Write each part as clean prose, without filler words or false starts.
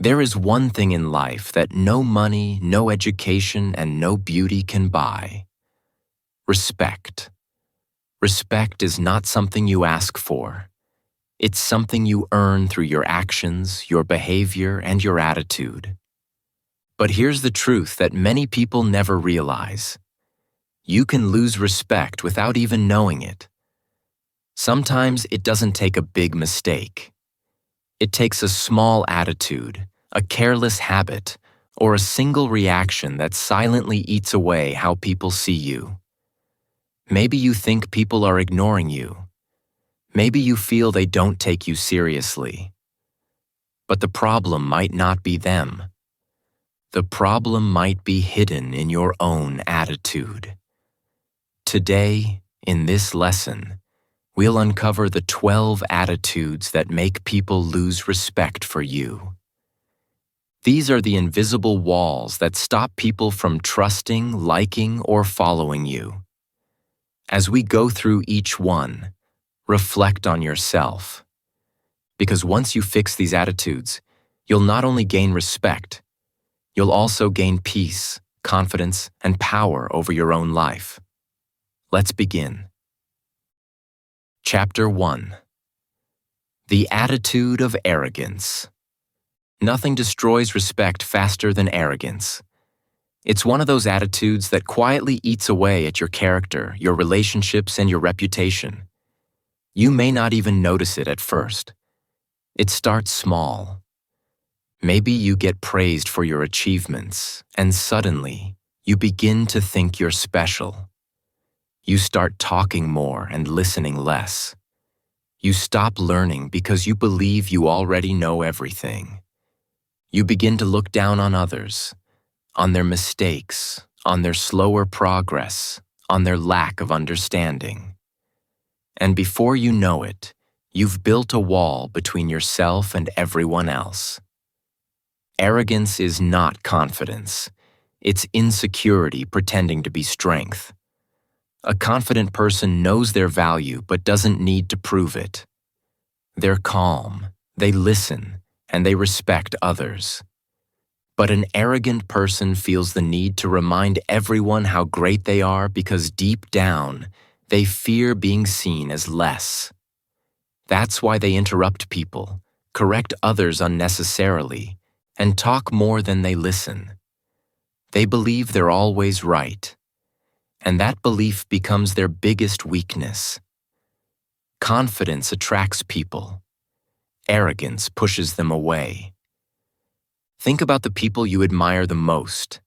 There is one thing in life that no money, no education, and no beauty can buy: respect. Respect is not something you ask for. It's something you earn through your actions, your behavior, and your attitude. But here's the truth that many people never realize: you can lose respect without even knowing it. Sometimes it doesn't take a big mistake. It takes a small attitude, a careless habit, or a single reaction that silently eats away how people see you. Maybe you think people are ignoring you. Maybe you feel they don't take you seriously. But the problem might not be them. The problem might be hidden in your own attitude. Today, in this lesson, we'll uncover the 12 attitudes that make people lose respect for you. These are the invisible walls that stop people from trusting, liking, or following you. As we go through each one, reflect on yourself. Because once you fix these attitudes, you'll not only gain respect, you'll also gain peace, confidence, and power over your own life. Let's begin. Chapter 1. The Attitude of Arrogance. Nothing destroys respect faster than arrogance. It's one of those attitudes that quietly eats away at your character, your relationships, and your reputation. You may not even notice it at first. It starts small. Maybe you get praised for your achievements, and suddenly, you begin to think you're special. You start talking more and listening less. You stop learning because you believe you already know everything. You begin to look down on others, on their mistakes, on their slower progress, on their lack of understanding. And before you know it, you've built a wall between yourself and everyone else. Arrogance is not confidence. It's insecurity pretending to be strength. A confident person knows their value but doesn't need to prove it. They're calm, they listen, and they respect others. But an arrogant person feels the need to remind everyone how great they are because deep down, they fear being seen as less. That's why they interrupt people, correct others unnecessarily, and talk more than they listen. They believe they're always right. And that belief becomes their biggest weakness. Confidence attracts people. Arrogance pushes them away. Think about the people you admire the most.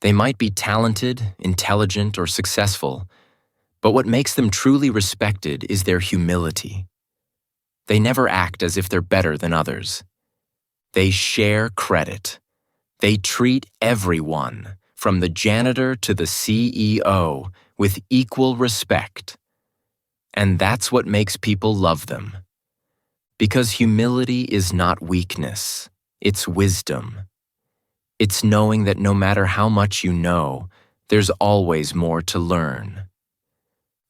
They might be talented, intelligent, or successful, but what makes them truly respected is their humility. They never act as if they're better than others. They share credit. They treat everyone, from the janitor to the CEO, with equal respect. And that's what makes people love them. Because humility is not weakness, it's wisdom. It's knowing that no matter how much you know, there's always more to learn.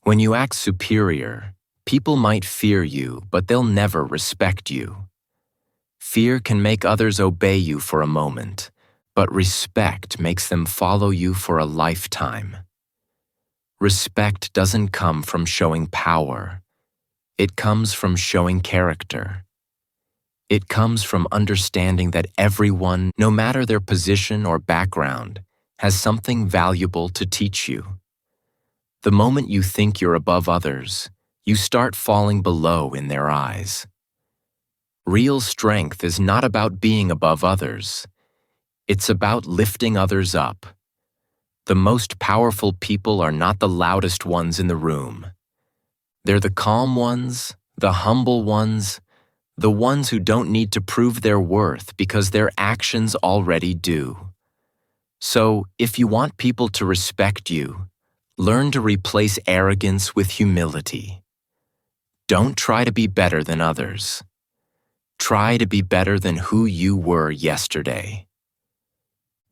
When you act superior, people might fear you, but they'll never respect you. Fear can make others obey you for a moment, but respect makes them follow you for a lifetime. Respect doesn't come from showing power. It comes from showing character. It comes from understanding that everyone, no matter their position or background, has something valuable to teach you. The moment you think you're above others, you start falling below in their eyes. Real strength is not about being above others. It's about lifting others up. The most powerful people are not the loudest ones in the room. They're the calm ones, the humble ones, the ones who don't need to prove their worth because their actions already do. So, if you want people to respect you, learn to replace arrogance with humility. Don't try to be better than others. Try to be better than who you were yesterday.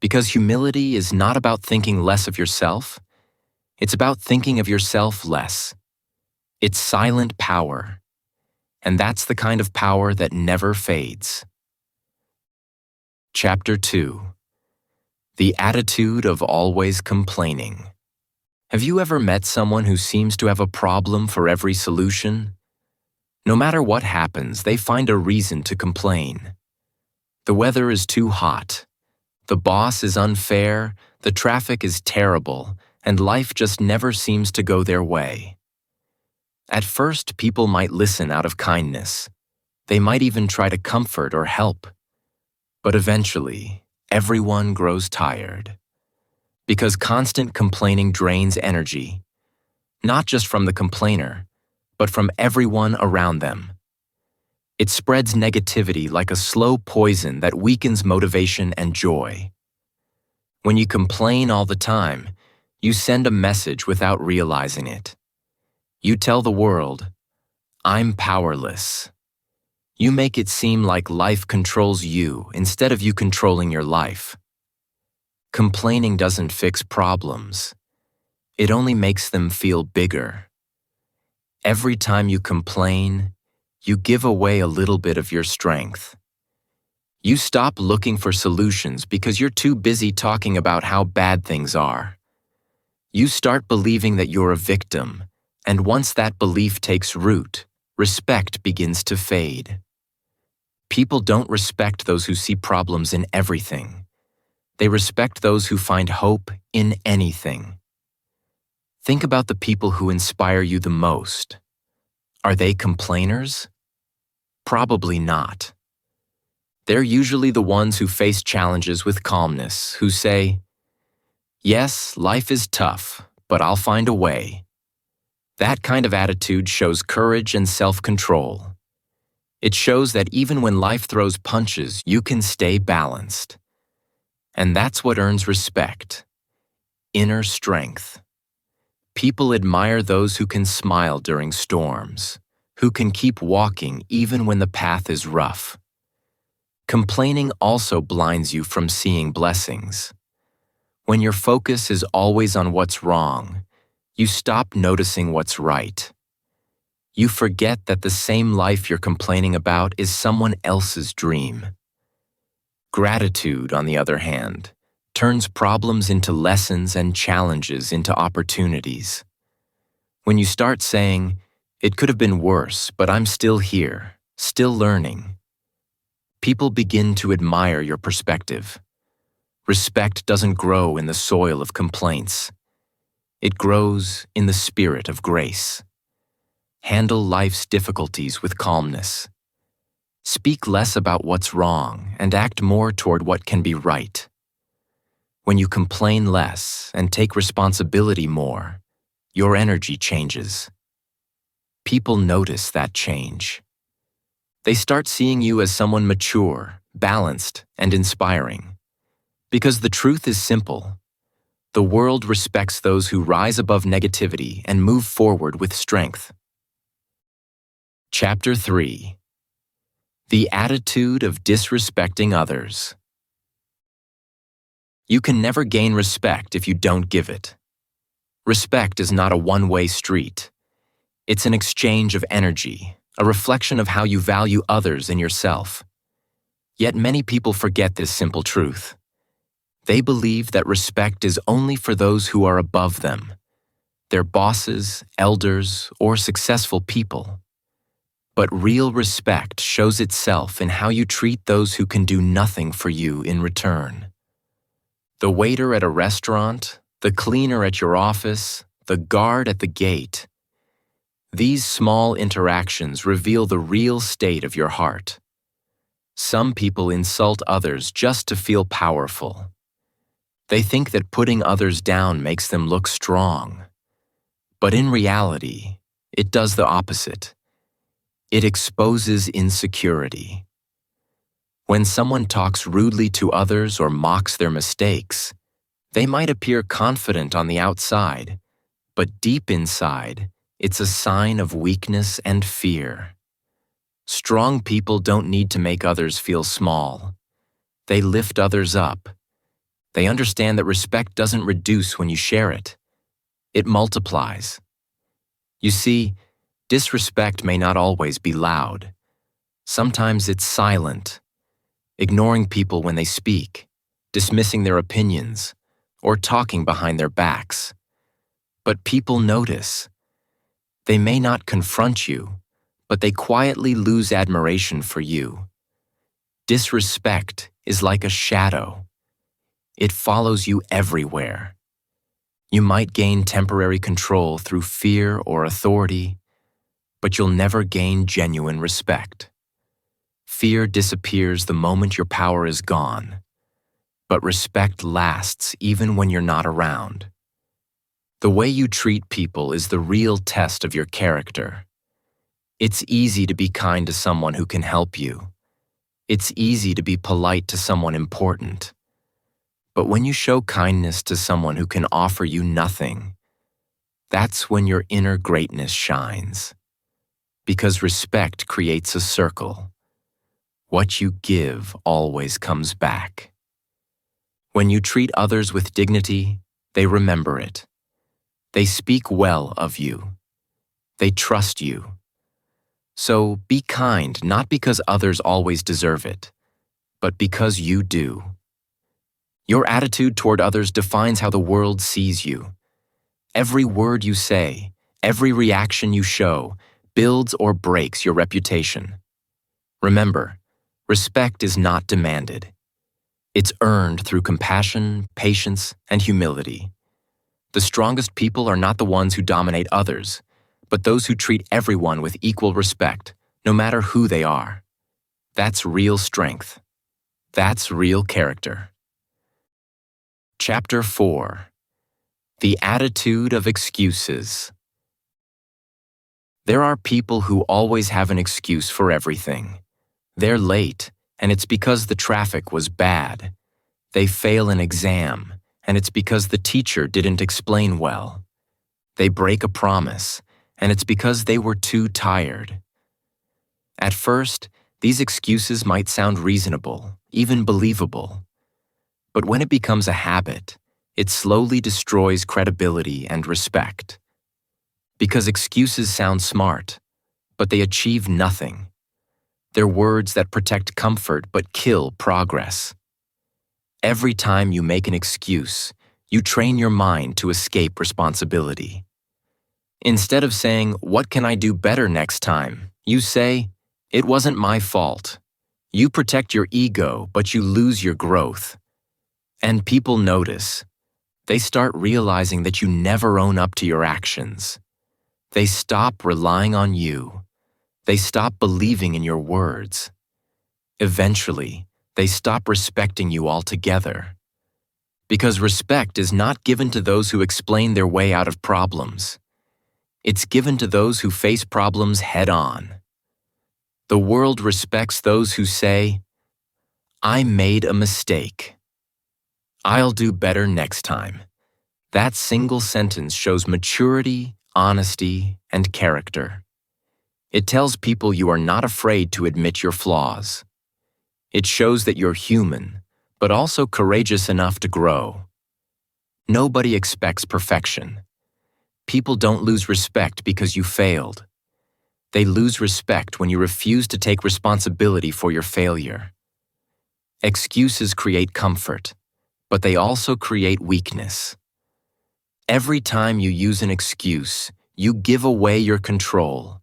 Because humility is not about thinking less of yourself, it's about thinking of yourself less. It's silent power, and that's the kind of power that never fades. Chapter 2. The attitude of always complaining. Have you ever met someone who seems to have a problem for every solution? No matter what happens, they find a reason to complain. The weather is too hot. The boss is unfair, the traffic is terrible, and life just never seems to go their way. At first, people might listen out of kindness. They might even try to comfort or help. But eventually, everyone grows tired. Because constant complaining drains energy, not just from the complainer, but from everyone around them. It spreads negativity like a slow poison that weakens motivation and joy. When you complain all the time, you send a message without realizing it. You tell the world, "I'm powerless." You make it seem like life controls you instead of you controlling your life. Complaining doesn't fix problems. It only makes them feel bigger. Every time you complain, you give away a little bit of your strength. You stop looking for solutions because you're too busy talking about how bad things are. You start believing that you're a victim, and once that belief takes root, respect begins to fade. People don't respect those who see problems in everything. They respect those who find hope in anything. Think about the people who inspire you the most. Are they complainers? Probably not. They're usually the ones who face challenges with calmness, who say, "Yes, life is tough, but I'll find a way." That kind of attitude shows courage and self-control. It shows that even when life throws punches, you can stay balanced. And that's what earns respect. Inner strength. People admire those who can smile during storms, who can keep walking even when the path is rough. Complaining also blinds you from seeing blessings. When your focus is always on what's wrong, you stop noticing what's right. You forget that the same life you're complaining about is someone else's dream. Gratitude, on the other hand, turns problems into lessons and challenges into opportunities. When you start saying, "It could have been worse, but I'm still here, still learning," people begin to admire your perspective. Respect doesn't grow in the soil of complaints. It grows in the spirit of grace. Handle life's difficulties with calmness. Speak less about what's wrong and act more toward what can be right. When you complain less and take responsibility more, your energy changes. People notice that change. They start seeing you as someone mature, balanced, and inspiring. Because the truth is simple. The world respects those who rise above negativity and move forward with strength. Chapter 3. The attitude of disrespecting others. You can never gain respect if you don't give it. Respect is not a one-way street. It's an exchange of energy, a reflection of how you value others and yourself. Yet many people forget this simple truth. They believe that respect is only for those who are above them, their bosses, elders, or successful people. But real respect shows itself in how you treat those who can do nothing for you in return. The waiter at a restaurant, the cleaner at your office, the guard at the gate. These small interactions reveal the real state of your heart. Some people insult others just to feel powerful. They think that putting others down makes them look strong. But in reality, it does the opposite. It exposes insecurity. When someone talks rudely to others or mocks their mistakes, they might appear confident on the outside, but deep inside, it's a sign of weakness and fear. Strong people don't need to make others feel small. They lift others up. They understand that respect doesn't reduce when you share it. It multiplies. You see, disrespect may not always be loud. Sometimes it's silent. ignoring people when they speak, dismissing their opinions, or talking behind their backs. But people notice. They may not confront you, but they quietly lose admiration for you. Disrespect is like a shadow. It follows you everywhere. You might gain temporary control through fear or authority, but you'll never gain genuine respect. Fear disappears the moment your power is gone, but respect lasts even when you're not around. The way you treat people is the real test of your character. It's easy to be kind to someone who can help you. It's easy to be polite to someone important. But when you show kindness to someone who can offer you nothing, that's when your inner greatness shines. Because respect creates a circle. What you give always comes back. When you treat others with dignity, they remember it. They speak well of you. They trust you. So be kind, not because others always deserve it, but because you do. Your attitude toward others defines how the world sees you. Every word you say, every reaction you show, builds or breaks your reputation. Remember, respect is not demanded. It's earned through compassion, patience, and humility. The strongest people are not the ones who dominate others, but those who treat everyone with equal respect, no matter who they are. That's real strength. That's real character. Chapter 4. The Attitude of Excuses. There are people who always have an excuse for everything. They're late, and it's because the traffic was bad. They fail an exam, and it's because the teacher didn't explain well. They break a promise, and it's because they were too tired. At first, these excuses might sound reasonable, even believable. But when it becomes a habit, it slowly destroys credibility and respect. Because excuses sound smart, but they achieve nothing. They're words that protect comfort but kill progress. Every time you make an excuse, you train your mind to escape responsibility. Instead of saying, "What can I do better next time?" you say, "It wasn't my fault." You protect your ego, but you lose your growth. And people notice. They start realizing that you never own up to your actions. They stop relying on you. They stop believing in your words. Eventually, they stop respecting you altogether. Because respect is not given to those who explain their way out of problems. It's given to those who face problems head-on. The world respects those who say, "I made a mistake. I'll do better next time." That single sentence shows maturity, honesty, and character. It tells people you are not afraid to admit your flaws. It shows that you're human, but also courageous enough to grow. Nobody expects perfection. People don't lose respect because you failed. They lose respect when you refuse to take responsibility for your failure. Excuses create comfort, but they also create weakness. Every time you use an excuse, you give away your control.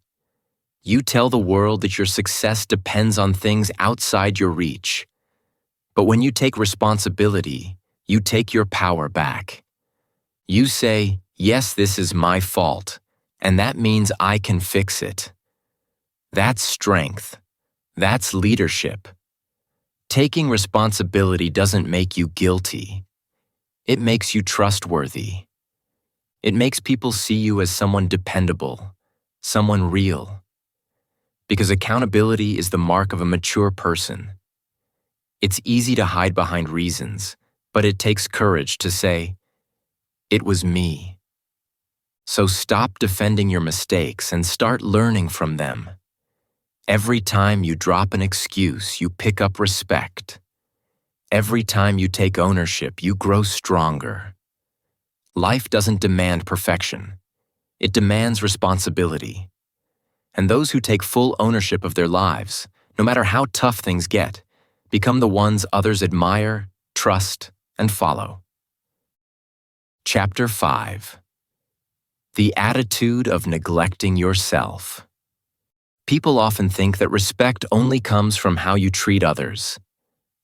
You tell the world that your success depends on things outside your reach. But when you take responsibility, you take your power back. You say, "Yes, this is my fault, and that means I can fix it." That's strength. That's leadership. Taking responsibility doesn't make you guilty. It makes you trustworthy. It makes people see you as someone dependable, someone real. Because accountability is the mark of a mature person. It's easy to hide behind reasons, but it takes courage to say, "It was me." So stop defending your mistakes and start learning from them. Every time you drop an excuse, you pick up respect. Every time you take ownership, you grow stronger. Life doesn't demand perfection. It demands responsibility. And those who take full ownership of their lives, no matter how tough things get, Become the ones others admire, trust, and follow. Chapter 5. The attitude of neglecting yourself. People often think that respect only comes from how you treat others.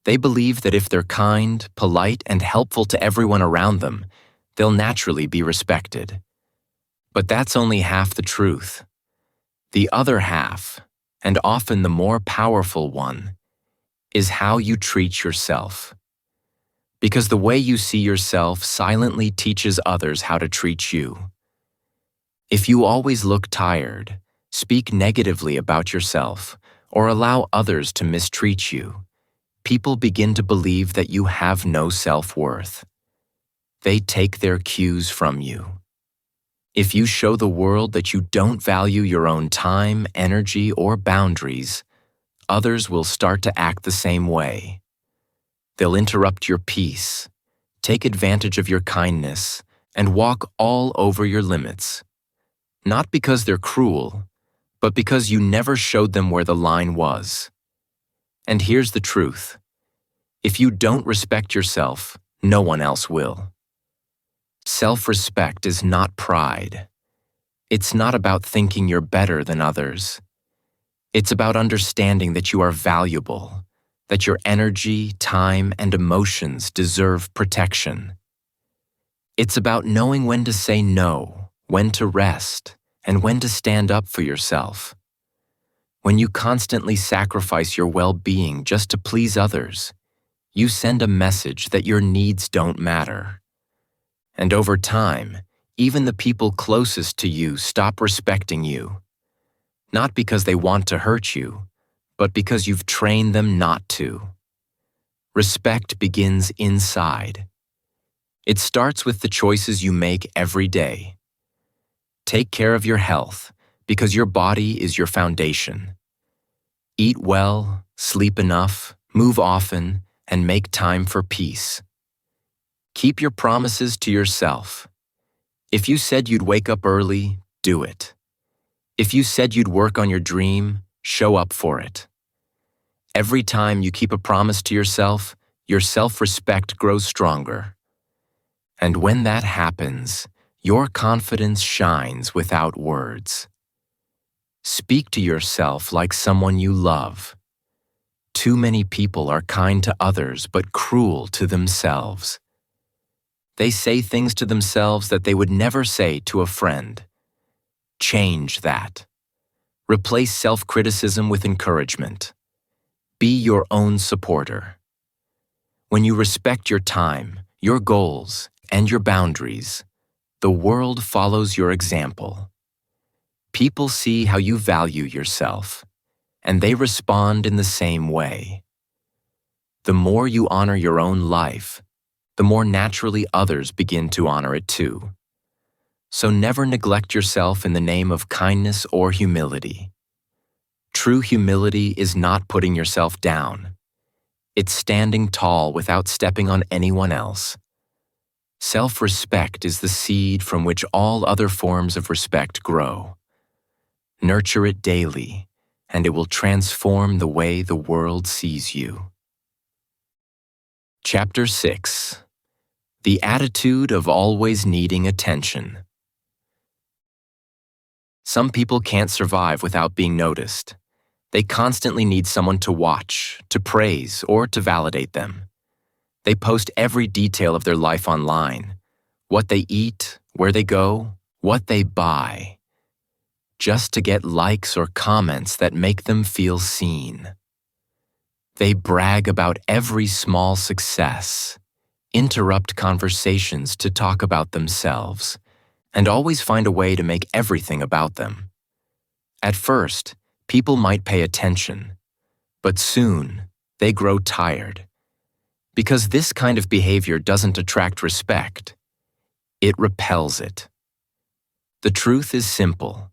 They believe that if they're kind, polite, and helpful to everyone around them, they'll naturally be respected. But that's only half the truth. The other half, and often the more powerful one, is how you treat yourself. Because the way you see yourself silently teaches others how to treat you. If you always look tired, speak negatively about yourself, or allow others to mistreat you, people begin to believe that you have no self-worth. They take their cues from you. If you show the world that you don't value your own time, energy, or boundaries, others will start to act the same way. They'll interrupt your peace, take advantage of your kindness, and walk all over your limits. Not because they're cruel, but because you never showed them where the line was. And here's the truth. If you don't respect yourself, no one else will. Self-respect is not pride. It's not about thinking you're better than others. It's about understanding that you are valuable, that your energy, time, and emotions deserve protection. It's about knowing when to say no, when to rest, and when to stand up for yourself. When you constantly sacrifice your well-being just to please others, you send a message that your needs don't matter. And over time, even the people closest to you stop respecting you. Not because they want to hurt you, but because you've trained them not to. Respect begins inside. It starts with the choices you make every day. Take care of your health, because your body is your foundation. Eat well, sleep enough, move often, and make time for peace. Keep your promises to yourself. If you said you'd wake up early, do it. If you said you'd work on your dream, show up for it. Every time you keep a promise to yourself, your self-respect grows stronger. And when that happens, your confidence shines without words. Speak to yourself like someone you love. Too many people are kind to others but cruel to themselves. They say things to themselves that they would never say to a friend. Change that. Replace self-criticism with encouragement. Be your own supporter. When you respect your time, your goals, and your boundaries, the world follows your example. People see how you value yourself, and they respond in the same way. The more you honor your own life, the more naturally others begin to honor it too. So never neglect yourself in the name of kindness or humility. True humility is not putting yourself down. It's standing tall without stepping on anyone else. Self-respect is the seed from which all other forms of respect grow. Nurture it daily, and it will transform the way the world sees you. Chapter 6. The attitude of always needing attention. Some people can't survive without being noticed. They constantly need someone to watch, to praise, or to validate them. They post every detail of their life online: what they eat, where they go, what they buy, just to get likes or comments that make them feel seen. They brag about every small success, interrupt conversations to talk about themselves, and always find a way to make everything about them. At first, people might pay attention, but soon they grow tired. Because this kind of behavior doesn't attract respect, it repels it. The truth is simple.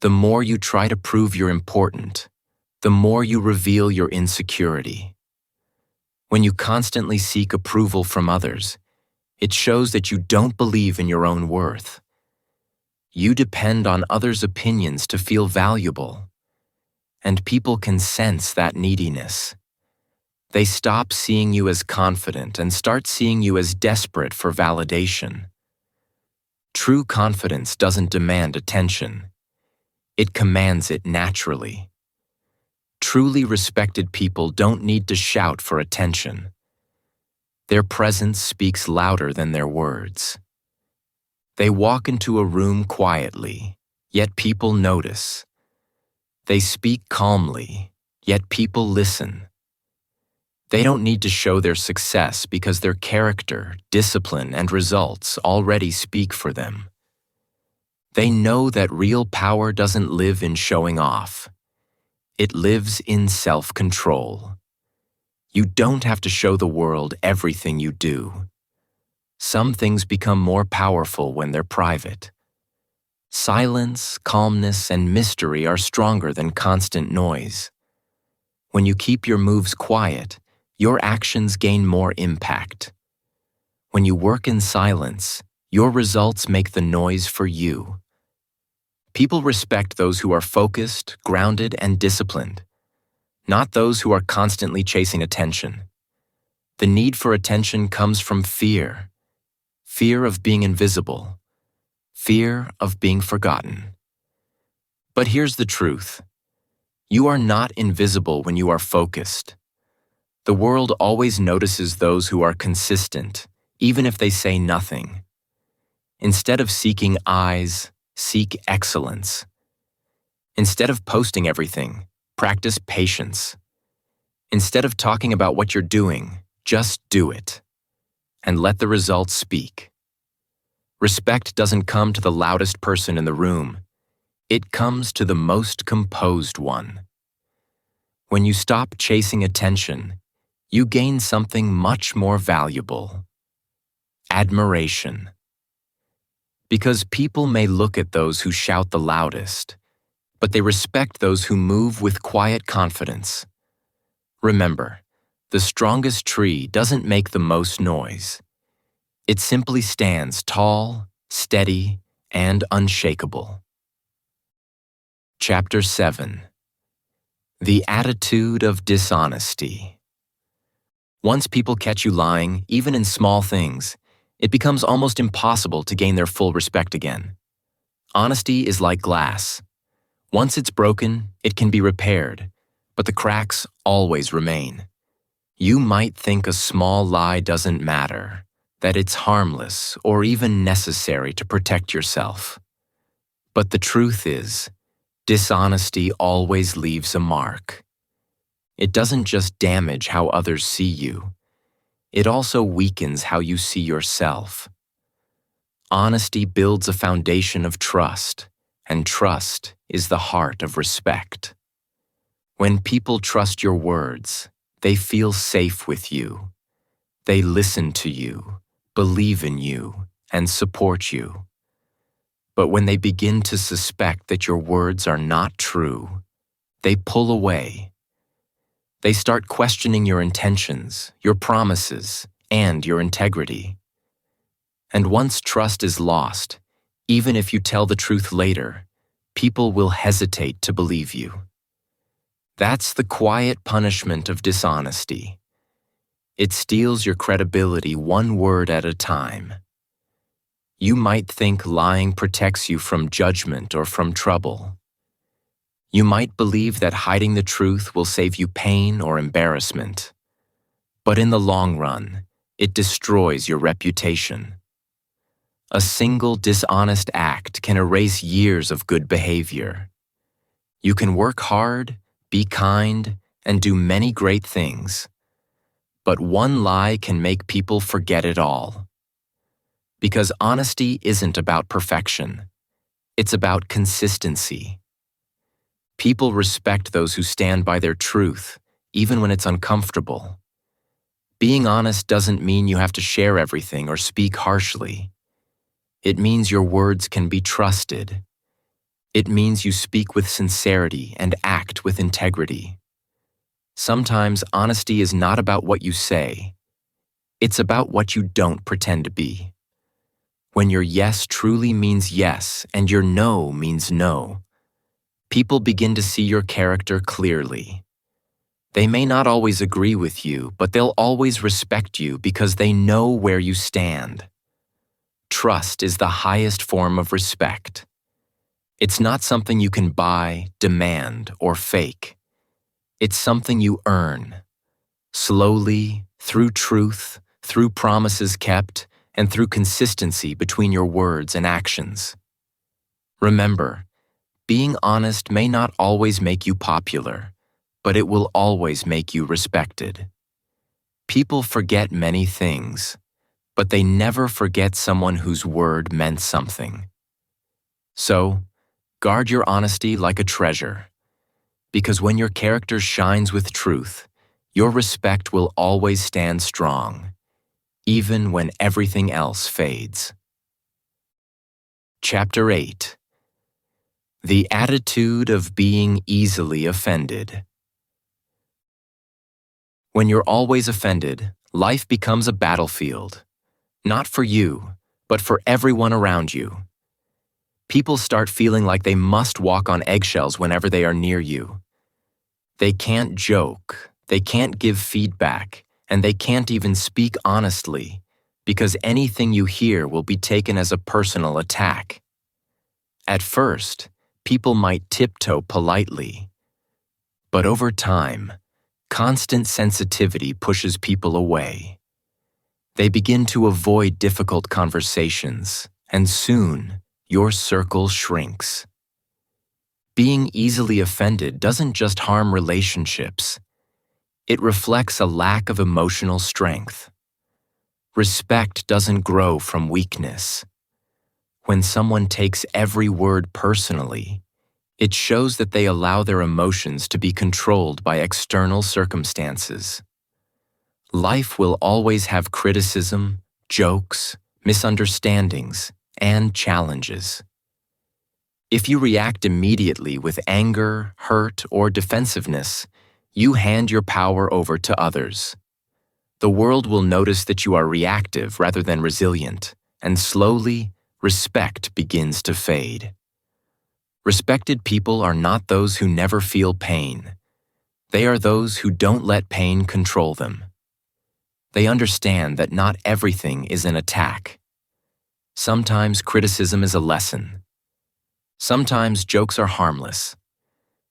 The more you try to prove you're important, the more you reveal your insecurity. When you constantly seek approval from others, it shows that you don't believe in your own worth. You depend on others' opinions to feel valuable, and people can sense that neediness. They stop seeing you as confident and start seeing you as desperate for validation. True confidence doesn't demand attention. It commands it naturally. Truly respected people don't need to shout for attention. Their presence speaks louder than their words. They walk into a room quietly, yet people notice. They speak calmly, yet people listen. They don't need to show their success because their character, discipline, and results already speak for them. They know that real power doesn't live in showing off. It lives in self-control. You don't have to show the world everything you do. Some things become more powerful when they're private. Silence, calmness, and mystery are stronger than constant noise. When you keep your moves quiet, your actions gain more impact. When you work in silence, your results make the noise for you. People respect those who are focused, grounded, and disciplined, not those who are constantly chasing attention. The need for attention comes from fear. Fear of being invisible. Fear of being forgotten. But here's the truth. You are not invisible when you are focused. The world always notices those who are consistent, even if they say nothing. Instead of seeking eyes, seek excellence. Instead of posting everything, practice patience. Instead of talking about what you're doing, just do it. And let the results speak. Respect doesn't come to the loudest person in the room. It comes to the most composed one. When you stop chasing attention, you gain something much more valuable: admiration. Because people may look at those who shout the loudest, but they respect those who move with quiet confidence. Remember, the strongest tree doesn't make the most noise. It simply stands tall, steady, and unshakable. Chapter 7. The Attitude of Dishonesty. Once people catch you lying, even in small things, it becomes almost impossible to gain their full respect again. Honesty is like glass. Once it's broken, it can be repaired, but the cracks always remain. You might think a small lie doesn't matter, that it's harmless or even necessary to protect yourself. But the truth is, dishonesty always leaves a mark. It doesn't just damage how others see you. It also weakens how you see yourself. Honesty builds a foundation of trust, and trust is the heart of respect. When people trust your words, they feel safe with you. They listen to you, believe in you, and support you. But when they begin to suspect that your words are not true, they pull away. They start questioning your intentions, your promises, and your integrity. And once trust is lost, even if you tell the truth later, people will hesitate to believe you. That's the quiet punishment of dishonesty. It steals your credibility one word at a time. You might think lying protects you from judgment or from trouble. You might believe that hiding the truth will save you pain or embarrassment. But in the long run, it destroys your reputation. A single dishonest act can erase years of good behavior. You can work hard, be kind, and do many great things. But one lie can make people forget it all. Because honesty isn't about perfection. It's about consistency. People respect those who stand by their truth, even when it's uncomfortable. Being honest doesn't mean you have to share everything or speak harshly. It means your words can be trusted. It means you speak with sincerity and act with integrity. Sometimes honesty is not about what you say. It's about what you don't pretend to be. When your yes truly means yes and your no means no, people begin to see your character clearly. They may not always agree with you, but they'll always respect you because they know where you stand. Trust is the highest form of respect. It's not something you can buy, demand, or fake. It's something you earn. Slowly, through truth, through promises kept, and through consistency between your words and actions. Remember, being honest may not always make you popular, but it will always make you respected. People forget many things, but they never forget someone whose word meant something. So, guard your honesty like a treasure, because when your character shines with truth, your respect will always stand strong, even when everything else fades. Chapter 8. The attitude of being easily offended. When you're always offended, life becomes a battlefield, not for you, but for everyone around you. People start feeling like they must walk on eggshells whenever they are near you. They can't joke, they can't give feedback, and they can't even speak honestly, because anything you hear will be taken as a personal attack. At first, people might tiptoe politely, but over time, constant sensitivity pushes people away. They begin to avoid difficult conversations, and soon, your circle shrinks. Being easily offended doesn't just harm relationships. It reflects a lack of emotional strength. Respect doesn't grow from weakness. When someone takes every word personally, it shows that they allow their emotions to be controlled by external circumstances. Life will always have criticism, jokes, misunderstandings, and challenges. If you react immediately with anger, hurt, or defensiveness, you hand your power over to others. The world will notice that you are reactive rather than resilient, and slowly, respect begins to fade. Respected people are not those who never feel pain. They are those who don't let pain control them. They understand that not everything is an attack. Sometimes criticism is a lesson. Sometimes jokes are harmless.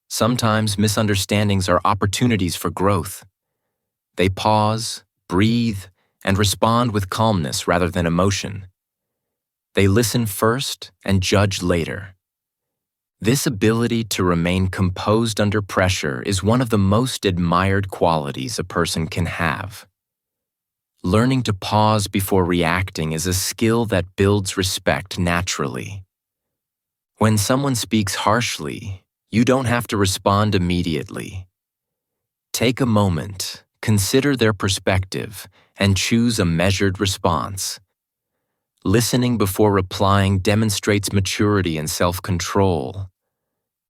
Sometimes misunderstandings are opportunities for growth. They pause, breathe, and respond with calmness rather than emotion. They listen first and judge later. This ability to remain composed under pressure is one of the most admired qualities a person can have. Learning to pause before reacting is a skill that builds respect naturally. When someone speaks harshly, you don't have to respond immediately. Take a moment, consider their perspective, and choose a measured response. Listening before replying demonstrates maturity and self-control.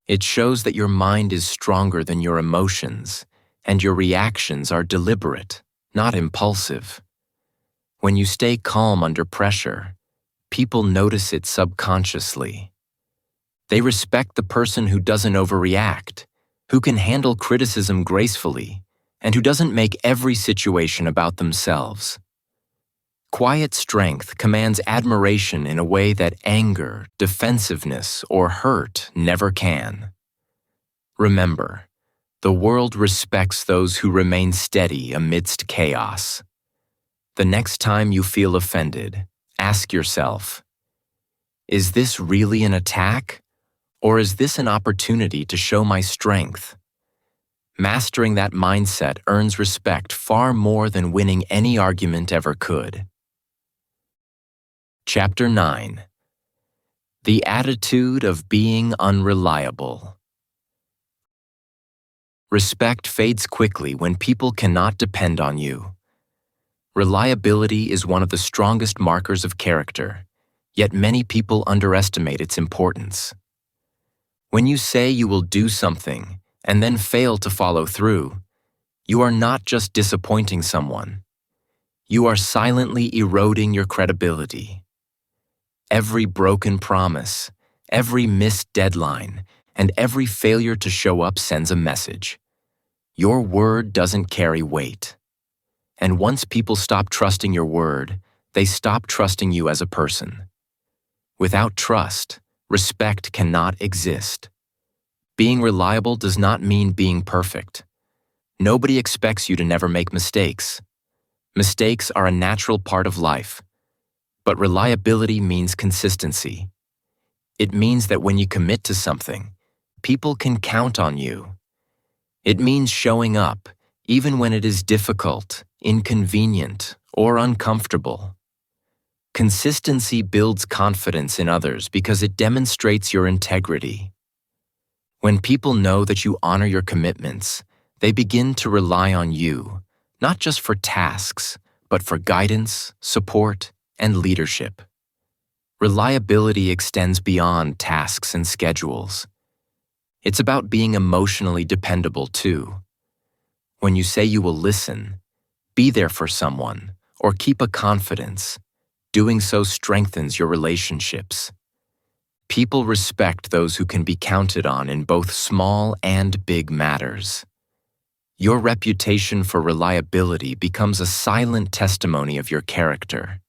It shows that your mind is stronger than your emotions, and your reactions are deliberate, not impulsive. When you stay calm under pressure, people notice it subconsciously. They respect the person who doesn't overreact, who can handle criticism gracefully, and who doesn't make every situation about themselves. Quiet strength commands admiration in a way that anger, defensiveness, or hurt never can. Remember, the world respects those who remain steady amidst chaos. The next time you feel offended, ask yourself, is this really an attack? Or is this an opportunity to show my strength? Mastering that mindset earns respect far more than winning any argument ever could. Chapter 9. The attitude of being unreliable. Respect fades quickly when people cannot depend on you. Reliability is one of the strongest markers of character, yet many people underestimate its importance. When you say you will do something and then fail to follow through, you are not just disappointing someone. You are silently eroding your credibility. Every broken promise, every missed deadline, and every failure to show up sends a message. Your word doesn't carry weight. And once people stop trusting your word, they stop trusting you as a person. Without trust, respect cannot exist. Being reliable does not mean being perfect. Nobody expects you to never make mistakes. Mistakes are a natural part of life. But reliability means consistency. It means that when you commit to something, people can count on you. It means showing up, even when it is difficult, inconvenient, or uncomfortable. Consistency builds confidence in others because it demonstrates your integrity. When people know that you honor your commitments, they begin to rely on you, not just for tasks, but for guidance, support, and leadership. Reliability extends beyond tasks and schedules. It's about being emotionally dependable too. When you say you will listen, be there for someone, or keep a confidence, doing so strengthens your relationships. People respect those who can be counted on in both small and big matters. Your reputation for reliability becomes a silent testimony of your character.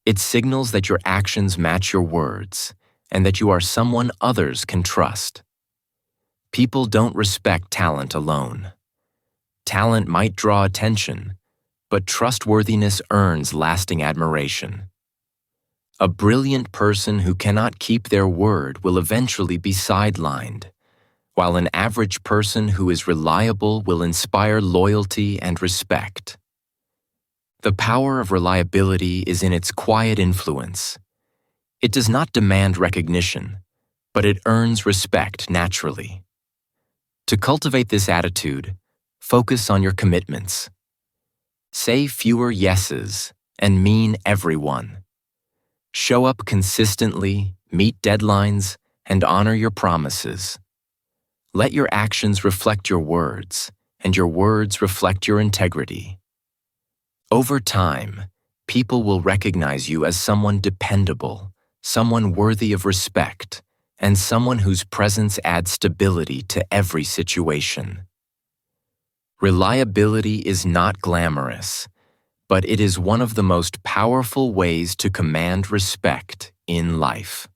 It signals that your actions match your words and that you are someone others can trust. People don't respect talent alone. Talent might draw attention, but trustworthiness earns lasting admiration. A brilliant person who cannot keep their word will eventually be sidelined, while an average person who is reliable will inspire loyalty and respect. The power of reliability is in its quiet influence. It does not demand recognition, but it earns respect naturally. To cultivate this attitude, focus on your commitments. Say fewer yeses and mean every one. Show up consistently, meet deadlines, and honor your promises. Let your actions reflect your words, and your words reflect your integrity. Over time, people will recognize you as someone dependable, someone worthy of respect, and someone whose presence adds stability to every situation. Reliability is not glamorous, but it is one of the most powerful ways to command respect in life.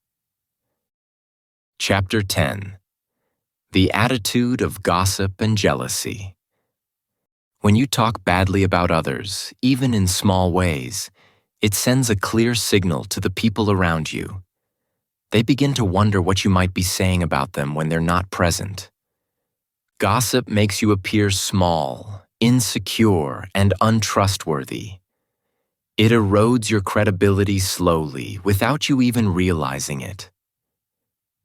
Chapter 10. The Attitude of Gossip and Jealousy. When you talk badly about others, even in small ways, it sends a clear signal to the people around you. They begin to wonder what you might be saying about them when they're not present. Gossip makes you appear small, insecure, and untrustworthy. It erodes your credibility slowly, without you even realizing it.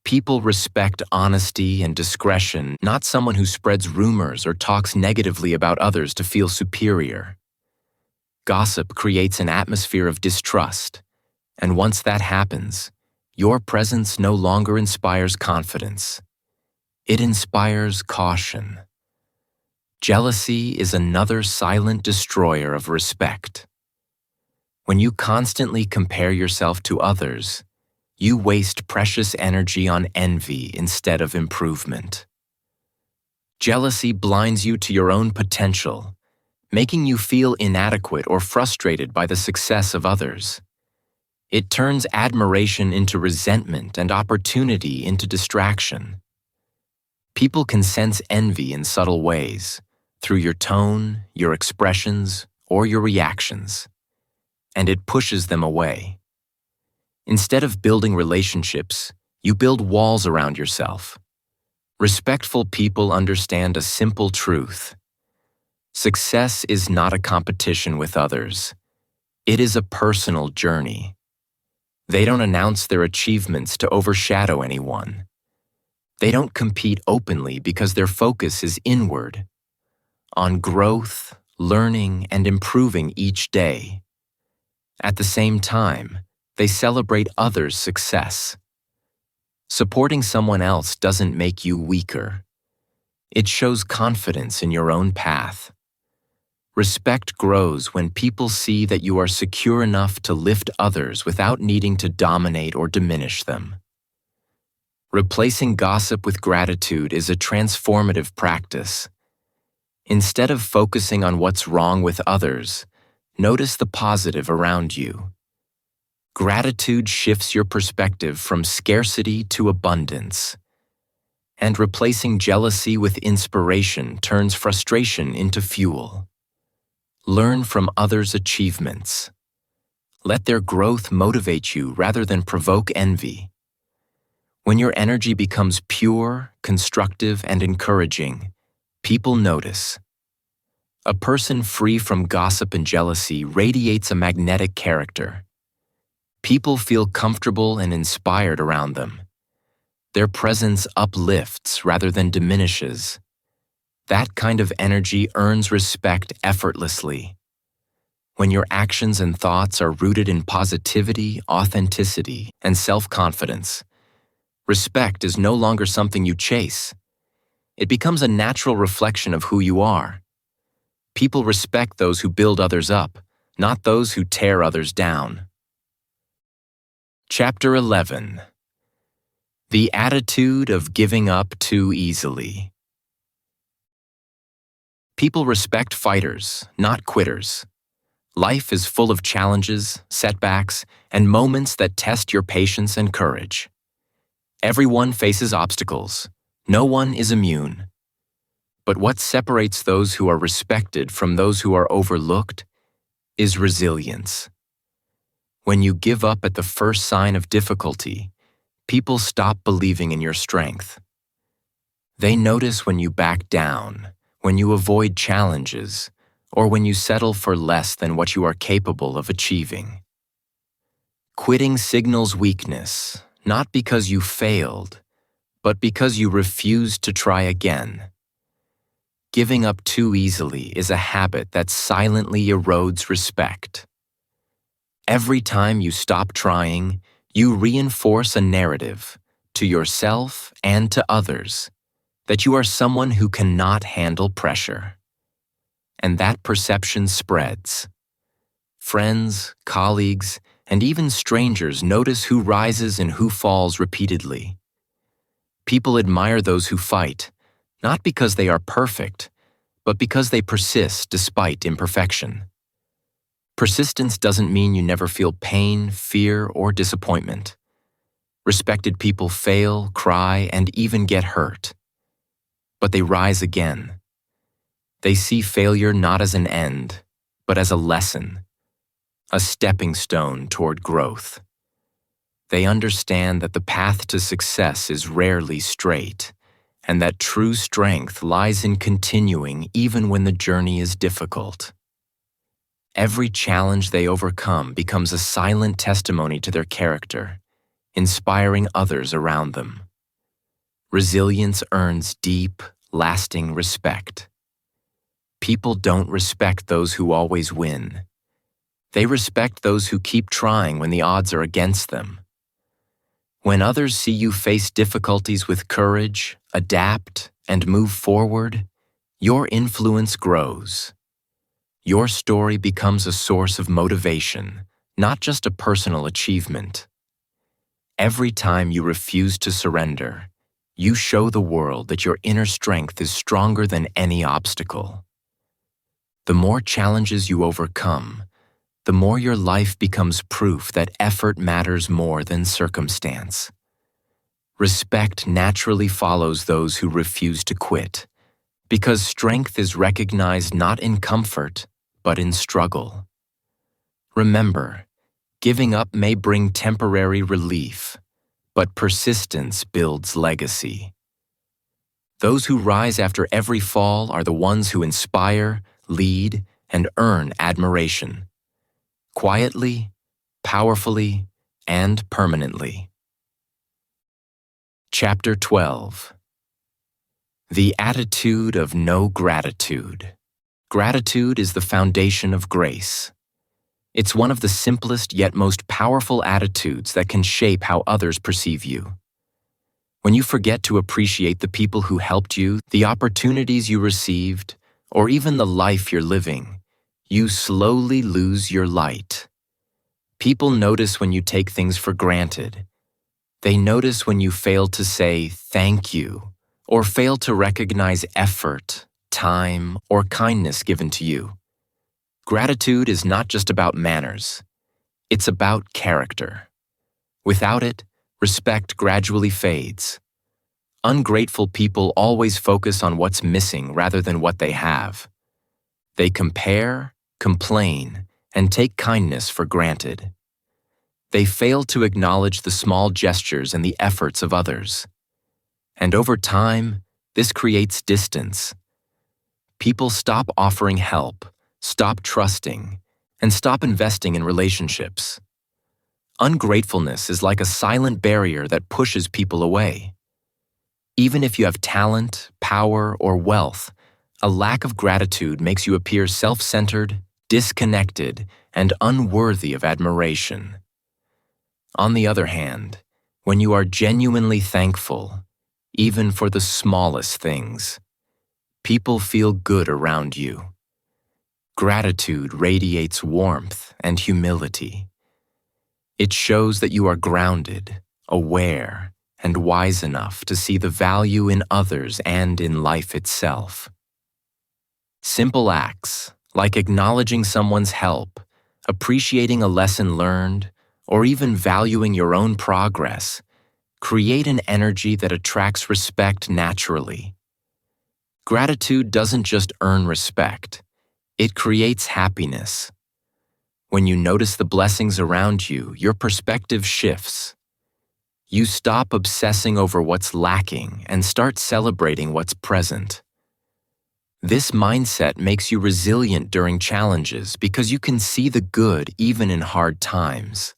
People respect honesty and discretion, not someone who spreads rumors or talks negatively about others to feel superior. Gossip creates an atmosphere of distrust, and once that happens, your presence no longer inspires confidence. It inspires caution. Jealousy is another silent destroyer of respect. When you constantly compare yourself to others, you waste precious energy on envy instead of improvement. Jealousy blinds you to your own potential, making you feel inadequate or frustrated by the success of others. It turns admiration into resentment and opportunity into distraction. People can sense envy in subtle ways, through your tone, your expressions, or your reactions, and it pushes them away. Instead of building relationships, you build walls around yourself. Respectful people understand a simple truth. Success is not a competition with others. It is a personal journey. They don't announce their achievements to overshadow anyone. They don't compete openly because their focus is inward, on growth, learning, and improving each day. At the same time, they celebrate others' success. Supporting someone else doesn't make you weaker. It shows confidence in your own path. Respect grows when people see that you are secure enough to lift others without needing to dominate or diminish them. Replacing gossip with gratitude is a transformative practice. Instead of focusing on what's wrong with others, notice the positive around you. Gratitude shifts your perspective from scarcity to abundance. And replacing jealousy with inspiration turns frustration into fuel. Learn from others' achievements. Let their growth motivate you rather than provoke envy. When your energy becomes pure, constructive, and encouraging, people notice. A person free from gossip and jealousy radiates a magnetic character. People feel comfortable and inspired around them. Their presence uplifts rather than diminishes. That kind of energy earns respect effortlessly. When your actions and thoughts are rooted in positivity, authenticity, and self-confidence, respect is no longer something you chase. It becomes a natural reflection of who you are. People respect those who build others up, not those who tear others down. Chapter 11. The attitude of giving up too easily. People respect fighters, not quitters. Life is full of challenges, setbacks, and moments that test your patience and courage. Everyone faces obstacles. No one is immune. But what separates those who are respected from those who are overlooked is resilience. When you give up at the first sign of difficulty, people stop believing in your strength. They notice when you back down, when you avoid challenges, or when you settle for less than what you are capable of achieving. Quitting signals weakness, not because you failed, but because you refused to try again. Giving up too easily is a habit that silently erodes respect. Every time you stop trying, you reinforce a narrative, to yourself and to others, that you are someone who cannot handle pressure. And that perception spreads. Friends, colleagues, and even strangers notice who rises and who falls repeatedly. People admire those who fight, not because they are perfect, but because they persist despite imperfection. Persistence doesn't mean you never feel pain, fear, or disappointment. Respected people fail, cry, and even get hurt. But they rise again. They see failure not as an end, but as a lesson, a stepping stone toward growth. They understand that the path to success is rarely straight, and that true strength lies in continuing even when the journey is difficult. Every challenge they overcome becomes a silent testimony to their character, inspiring others around them. Resilience earns deep, lasting respect. People don't respect those who always win. They respect those who keep trying when the odds are against them. When others see you face difficulties with courage, adapt, and move forward, your influence grows. Your story becomes a source of motivation, not just a personal achievement. Every time you refuse to surrender, you show the world that your inner strength is stronger than any obstacle. The more challenges you overcome, the more your life becomes proof that effort matters more than circumstance. Respect naturally follows those who refuse to quit, because strength is recognized not in comfort, but in struggle. Remember, giving up may bring temporary relief, but persistence builds legacy. Those who rise after every fall are the ones who inspire, lead, and earn admiration. Quietly, powerfully, and permanently. Chapter 12. The attitude of no gratitude. Gratitude is the foundation of grace. It's one of the simplest yet most powerful attitudes that can shape how others perceive you. When you forget to appreciate the people who helped you, the opportunities you received, or even the life you're living, you slowly lose your light. People notice when you take things for granted. They notice when you fail to say thank you, or fail to recognize effort, time, or kindness given to you. Gratitude is not just about manners. It's about character. Without it, respect gradually fades. Ungrateful people always focus on what's missing rather than what they have. They compare, complain, and take kindness for granted. They fail to acknowledge the small gestures and the efforts of others. And over time, this creates distance. People stop offering help, stop trusting, and stop investing in relationships. Ungratefulness is like a silent barrier that pushes people away. Even if you have talent, power, or wealth, a lack of gratitude makes you appear self-centered, disconnected, and unworthy of admiration. On the other hand, when you are genuinely thankful, even for the smallest things, people feel good around you. Gratitude radiates warmth and humility. It shows that you are grounded, aware, and wise enough to see the value in others and in life itself. Simple acts, like acknowledging someone's help, appreciating a lesson learned, or even valuing your own progress, create an energy that attracts respect naturally. Gratitude doesn't just earn respect, it creates happiness. When you notice the blessings around you, your perspective shifts. You stop obsessing over what's lacking and start celebrating what's present. This mindset makes you resilient during challenges because you can see the good even in hard times.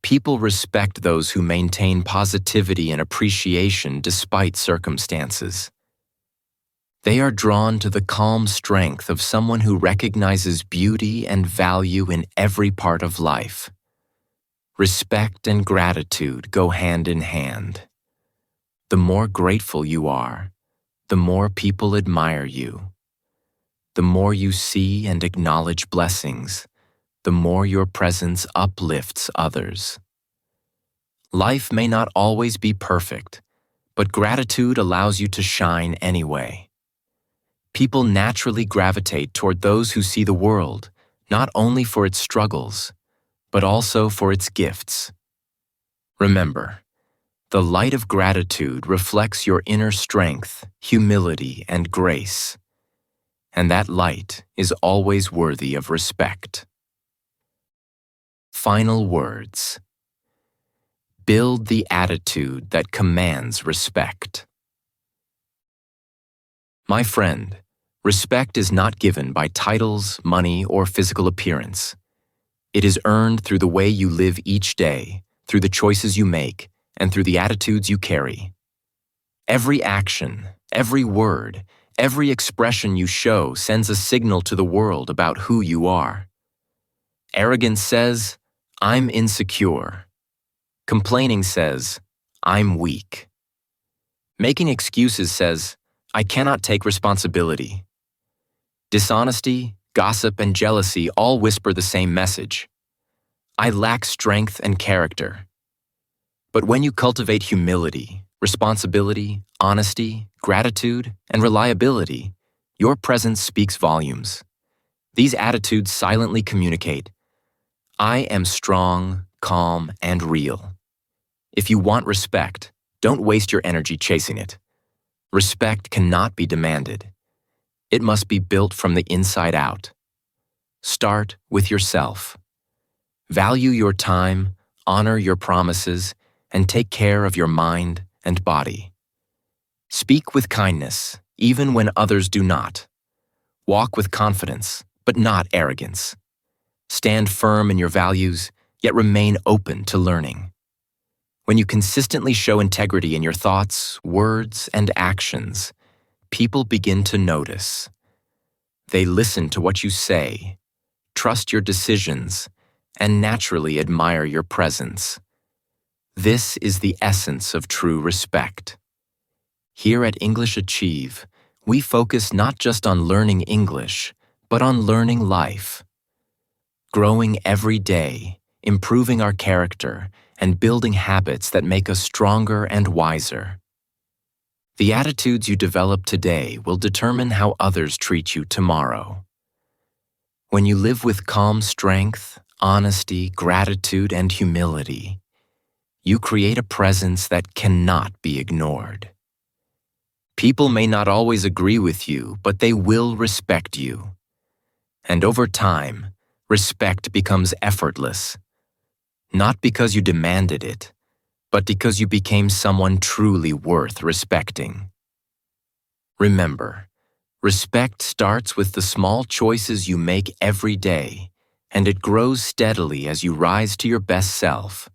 People respect those who maintain positivity and appreciation despite circumstances. They are drawn to the calm strength of someone who recognizes beauty and value in every part of life. Respect and gratitude go hand in hand. The more grateful you are, the more people admire you. The more you see and acknowledge blessings, the more your presence uplifts others. Life may not always be perfect, but gratitude allows you to shine anyway. People naturally gravitate toward those who see the world, not only for its struggles, but also for its gifts. Remember, the light of gratitude reflects your inner strength, humility, and grace, and that light is always worthy of respect. Final words. Build the attitude that commands respect. My friend, respect is not given by titles, money, or physical appearance. It is earned through the way you live each day, through the choices you make, and through the attitudes you carry. Every action, every word, every expression you show sends a signal to the world about who you are. Arrogance says, "I'm insecure." Complaining says, "I'm weak." Making excuses says, "I cannot take responsibility." Dishonesty, gossip, and jealousy all whisper the same message. I lack strength and character. But when you cultivate humility, responsibility, honesty, gratitude, and reliability, your presence speaks volumes. These attitudes silently communicate, I am strong, calm, and real. If you want respect, don't waste your energy chasing it. Respect cannot be demanded. It must be built from the inside out. Start with yourself. Value your time, honor your promises, and take care of your mind and body. Speak with kindness, even when others do not. Walk with confidence, but not arrogance. Stand firm in your values, yet remain open to learning. When you consistently show integrity in your thoughts, words, and actions, people begin to notice. They listen to what you say, trust your decisions, and naturally admire your presence. This is the essence of true respect. Here at English Achieve, we focus not just on learning English, but on learning life. Growing every day, improving our character, and building habits that make us stronger and wiser. The attitudes you develop today will determine how others treat you tomorrow. When you live with calm strength, honesty, gratitude, and humility, you create a presence that cannot be ignored. People may not always agree with you, but they will respect you. And over time, respect becomes effortless, not because you demanded it, but because you became someone truly worth respecting. Remember, respect starts with the small choices you make every day, and it grows steadily as you rise to your best self.